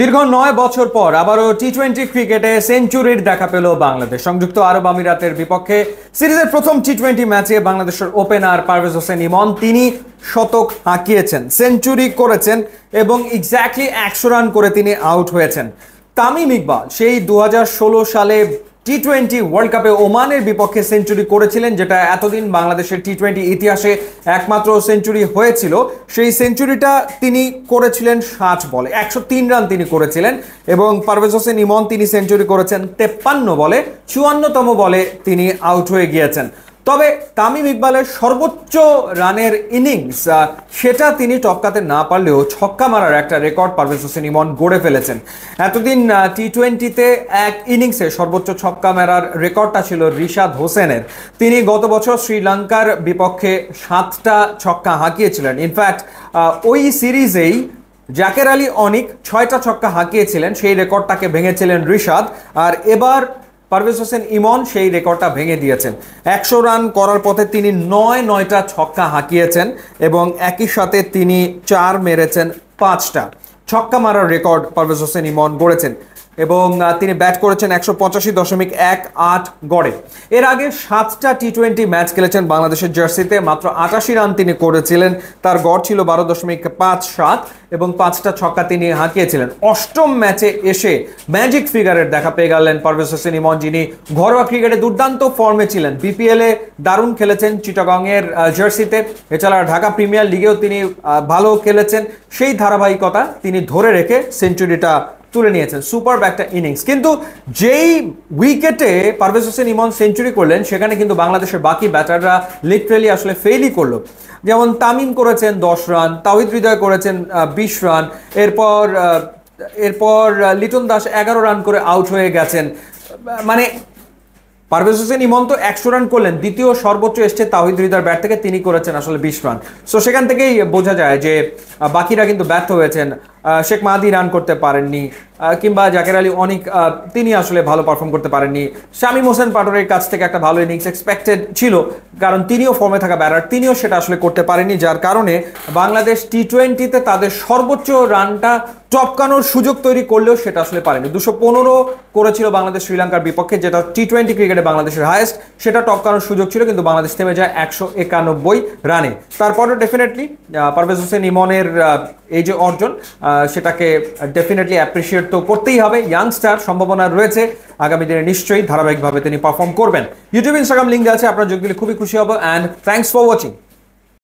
দীর্ঘ ৯ বছর পর আবারও টি-20 ক্রিকেটে সেঞ্চুরির দেখা পেল বাংলাদেশ। সংযুক্ত আরব আমিরাতের বিপক্ষে সিরিজের প্রথম টি-20 ম্যাচে বাংলাদেশের ওপেনার পারভেজ হোসেন ইমন তিনি শতক হাঁকিয়েছেন, সেঞ্চুরি করেছেন এবং এক্স্যাক্টলি ১০০ রান করে তিনি আউট হয়েছেন। তামিম ইকবাল সেই ২০১৬ সালে টি-20 ওয়ার্ল্ড কাপে ওমানের বিপক্ষে সেঞ্চুরি করেছিলেন, যেটা এতদিন বাংলাদেশের টি-20 ইতিহাসে একমাত্র সেঞ্চুরি হয়েছিল। সেই সেঞ্চুরিটা তিনি করেছিলেন ৬০ বলে, ১০৩ রান তিনি করেছিলেন। এবং পারভেজ হোসেন ইমন তিনি সেঞ্চুরি করেছেন ৫৩ বলে, ৫৪তম বলে তিনি আউট হয়ে গিয়েছেন। তবে তামিম ইকবালের সর্বোচ্চ রানের ইনিংস সেটা তিনি টপকাতে না পারলেও ছক্কা মারার একটা রেকর্ড পারভেজ হোসেন ইমন গড়ে ফেলেছেন। এতদিন টি-20তে এক ইনিংসে সর্বোচ্চ ছক্কা মারার রেকর্ডটা ছিল রিশাদ হোসেনের। তিনি গত বছর শ্রীলঙ্কার বিপক্ষে ৭টা ছক্কা হাঁকিয়েছিলেন। ইনফ্যাক্ট ওই সিরিজেই জাকের আলী অনিক ৬টা ছক্কা হাঁকিয়েছিলেন, সেই রেকর্ডটাকে ভেঙেছিলেন রিশাদ। আর এবার পারভেজ হোসেন ইমন সেই রেকর্ডটা ভেঙে দিয়েছেন। ১০০ রান করার পথে তিনি ৯টা ছক্কা হাঁকিয়েছেন এবং একই সাথে তিনি ৪ মেরেছেন ৫টা। ছক্কা মারার রেকর্ড পারভেজ হোসেন ইমন গড়েছেন এবং তিনি ব্যাট করেছেন ১৮৫.১৮ গড়ে। এর আগে ৭টা টি-20 ম্যাচ খেলেছেন বাংলাদেশের জার্সিতে, মাত্র ৮৮ রান তিনি করেছিলেন। তার গড় ছিল ১২.৫৭ এবং ৫টা ছক্কা তিনি হাঁকিয়েছিলেন। অষ্টম ম্যাচে এসে ম্যাজিক ফিগারের দেখা পেয়ে গেলেন পারভেজ হোসেন ইমন, যিনি ঘরোয়া ক্রিকেটে দুর্দান্ত ফর্মে ছিলেন। বিপিএলে দারুণ খেলেছেন চিটাগংয়ের জার্সিতে, এছাড়া ঢাকা প্রিমিয়ার লিগেও তিনি ভালো খেলেছেন। সেই ধারাবাহিকতা তিনি ধরে রেখে সেঞ্চুরিটা তুলে নিয়েছেন। সুপার একটা ইনিংস। কিন্তু যেই উইকেটে পারভেজ হোসেন ইমন সেঞ্চুরি করলেন সেখানে কিন্তু বাংলাদেশের বাকি ব্যাটাররা লিটারেলি আসলে ফেলই করলো। যেমন তামিম করেছেন ১০ রান, তাওহিদ হৃদয় করেছেন ২০ রান, এরপর লিটন দাস ১১ রান করে আউট হয়ে গেছেন। মানে পারভেজ হোসেন ইমন তো ১০০ রান করলেন, দ্বিতীয় সর্বোচ্চ এসছে তাওহিদ হৃদয়ের ব্যাট থেকে, তিনি করেছেন আসলে ২০ রান। সো সেখান থেকেই বোঝা যায় যে বাকিরা কিন্তু ব্যর্থ হয়েছেন। শেখ মাহাদি রান করতে পারেননি, কিংবা জাকের আলী অনিক তিনি আসলে ভালো পারফর্ম করতে পারেননি। শামীম হোসেন পাটোয়ারির কাছ থেকে একটা ভালো ইনিংস এক্সপেক্টেড ছিল, কারণ তিনিও ফর্মে থাকা ব্যাটার, তিনিও সেটা আসলে করতে পারেননি। যার কারণে বাংলাদেশ টি-20তে তাদের সর্বোচ্চ রানটা টপকানোর সুযোগ তৈরি করলেও সেটা আসলে পারেনি। ২১৫ করেছিল বাংলাদেশ শ্রীলঙ্কার বিপক্ষে, যেটা টি-20 ক্রিকেটে বাংলাদেশের হায়েস্ট, সেটা টপকানোর সুযোগ ছিল, কিন্তু বাংলাদেশ থেমে যায় ১৯১ রানে। তারপরেও ডেফিনেটলি পারভেজ হোসেন ইমনের এই যে অর্জন সেটাকে ডেফিনেটলি অ্যাপ্রিসিয়েট তো করতেই হবে। ইয়াংস্টার, সম্ভাবনা রয়েছে, আগামী দিনে নিশ্চয়ই ধারাবাহিকভাবে তিনি পারফর্ম করবেন। ইউটিউব, ইনস্টাগ্রাম লিঙ্ক আছে, আপনার যোগ দিলে খুবই খুশি হব। And thanks for watching.